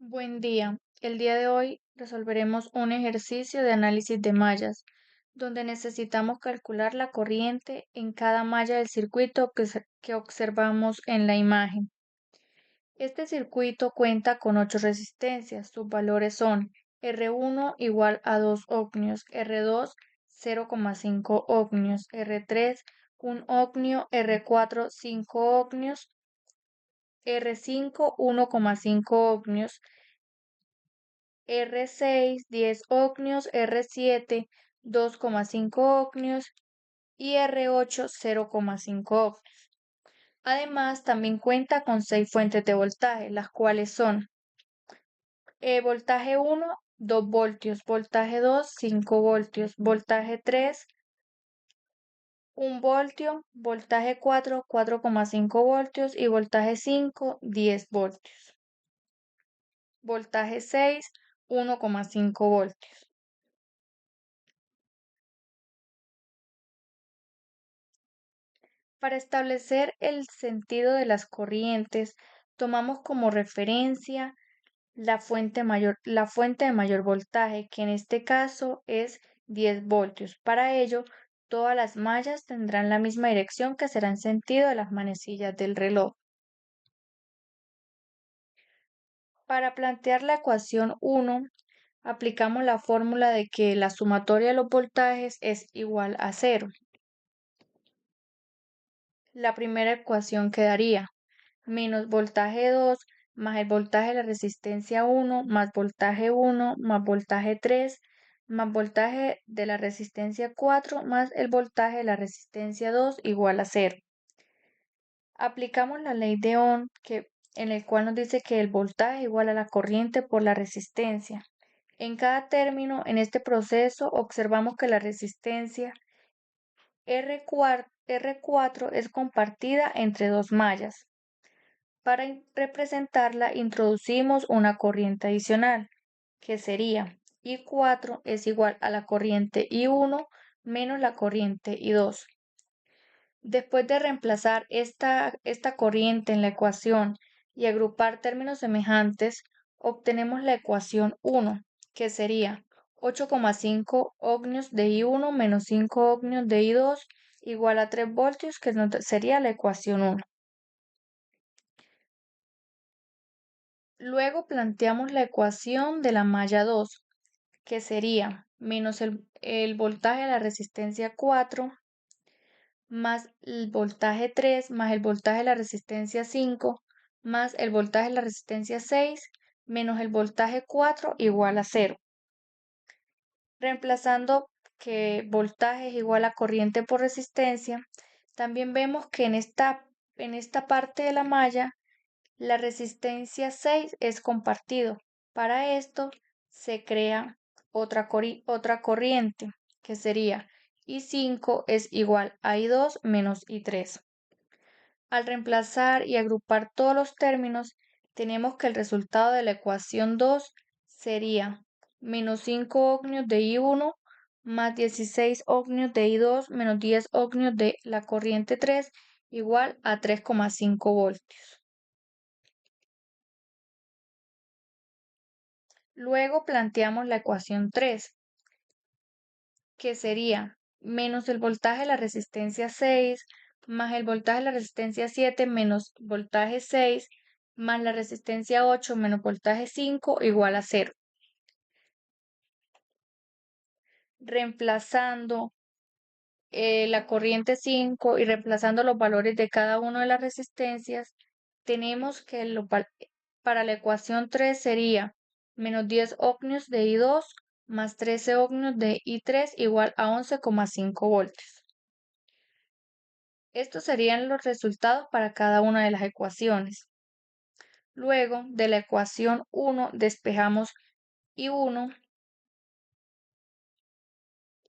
Buen día. El día de hoy resolveremos un ejercicio de análisis de mallas, donde necesitamos calcular la corriente en cada malla del circuito que observamos en la imagen. Este circuito cuenta con 8 resistencias. Sus valores son R1 igual a 2 ohmios, R2 0,5 ohmios, R3 1 ohmio, R4 5 ohmios, R5 1,5 ohmios, R6 10 ohmios, R7 2,5 ohmios y R8 0,5 ohmios. Además, también cuenta con 6 fuentes de voltaje, las cuales son voltaje 1, 2 voltios, voltaje 2, 5 voltios, voltaje 3, 1 voltio, voltaje 4, 4,5 voltios y voltaje 5, 10 voltios. Voltaje 6, 1,5 voltios. Para establecer el sentido de las corrientes, tomamos como referencia la fuente de mayor voltaje, que en este caso es 10 voltios. Para ello, todas las mallas tendrán la misma dirección, que será en sentido de las manecillas del reloj. Para plantear la ecuación 1, aplicamos la fórmula de que la sumatoria de los voltajes es igual a 0. La primera ecuación quedaría menos voltaje 2 más el voltaje de la resistencia 1 más voltaje 1 más voltaje 3 más voltaje de la resistencia 4 más el voltaje de la resistencia 2 igual a 0. Aplicamos la ley de Ohm, en el cual nos dice que el voltaje es igual a la corriente por la resistencia. En cada término en este proceso observamos que la resistencia R4 es compartida entre dos mallas. Para representarla introducimos una corriente adicional, que sería I4 es igual a la corriente I1 menos la corriente I2. Después de reemplazar esta corriente en la ecuación y agrupar términos semejantes, obtenemos la ecuación 1, que sería 8,5 ohmios de I1 menos 5 ohmios de I2 igual a 3 voltios, que sería la ecuación 1. Luego planteamos la ecuación de la malla 2, que sería menos el voltaje de la resistencia 4 más el voltaje 3 más el voltaje de la resistencia 5 más el voltaje de la resistencia 6 menos el voltaje 4 igual a 0. Reemplazando que voltaje es igual a corriente por resistencia, también vemos que en esta parte de la malla la resistencia 6 es compartido. Para esto se crea otra corriente, que sería I5 es igual a I2 menos I3. Al reemplazar y agrupar todos los términos, tenemos que el resultado de la ecuación 2 sería menos 5 ohmios de I1 más 16 ohmios de I2 menos 10 ohmios de la corriente 3 igual a 3,5 voltios. Luego planteamos la ecuación 3, que sería menos el voltaje de la resistencia 6 más el voltaje de la resistencia 7 menos voltaje 6 más la resistencia 8 menos voltaje 5 igual a 0. Reemplazando la corriente 5 y reemplazando los valores de cada una de las resistencias, tenemos que para la ecuación 3 sería menos 10 ohmios de I2 más 13 ohmios de I3 igual a 11,5 voltios. Estos serían los resultados para cada una de las ecuaciones. Luego de la ecuación 1 despejamos I1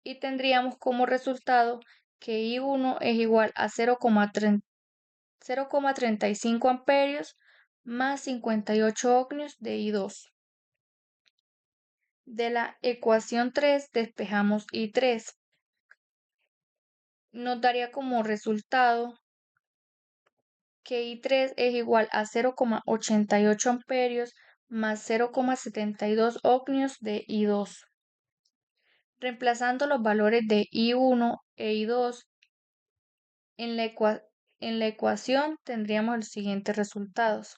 y tendríamos como resultado que I1 es igual a 0,35 amperios más 58 ohmios de I2. De la ecuación 3 despejamos I3. Nos daría como resultado que I3 es igual a 0,88 amperios más 0,72 ohmios de I2. Reemplazando los valores de I1 e I2 en la ecuación tendríamos los siguientes resultados.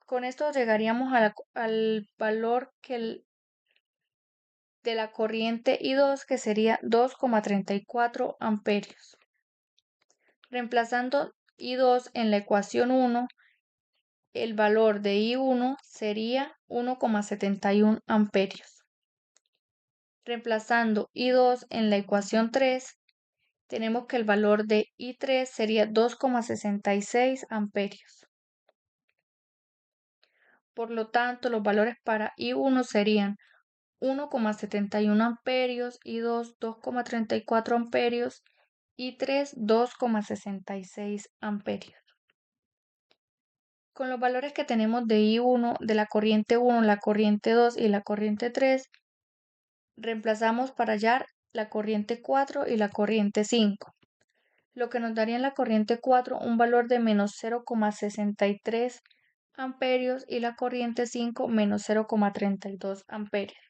Con esto llegaríamos al valor de la corriente I2, que sería 2,34 amperios. Reemplazando I2 en la ecuación 1, el valor de I1 sería 1,71 amperios. Reemplazando I2 en la ecuación 3, tenemos que el valor de I3 sería 2,66 amperios. Por lo tanto, los valores para I1 serían 1,71 amperios, I2 2,34 amperios, I3 2,66 amperios. Con los valores que tenemos de I1, de la corriente 1, la corriente 2 y la corriente 3, reemplazamos para hallar la corriente 4 y la corriente 5, lo que nos daría en la corriente 4 un valor de menos 0,63 amperios y la corriente 5 menos 0,32 amperios.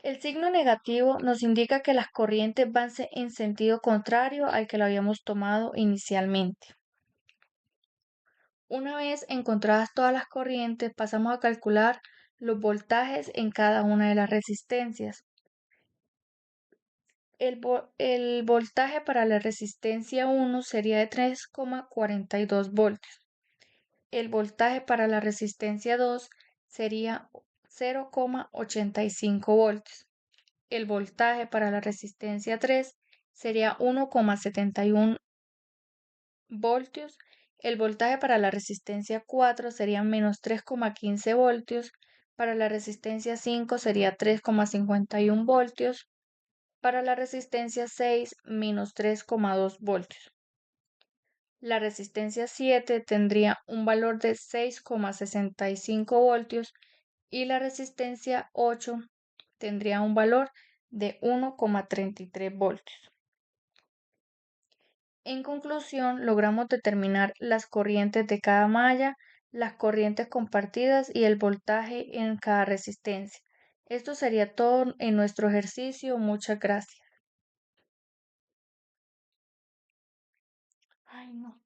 El signo negativo nos indica que las corrientes van en sentido contrario al que lo habíamos tomado inicialmente. Una vez encontradas todas las corrientes, pasamos a calcular los voltajes en cada una de las resistencias. El voltaje para la resistencia 1 sería de 3,42 voltios. El voltaje para la resistencia 2 sería 0,85 voltios. El voltaje para la resistencia 3 sería 1,71 voltios. El voltaje para la resistencia 4 sería menos 3,15 voltios. Para la resistencia 5 sería 3,51 voltios. Para la resistencia 6, menos 3,2 voltios. La resistencia 7 tendría un valor de 6,65 voltios y la resistencia 8 tendría un valor de 1,33 voltios. En conclusión, logramos determinar las corrientes de cada malla, las corrientes compartidas y el voltaje en cada resistencia. Esto sería todo en nuestro ejercicio. Muchas gracias. Ay, no.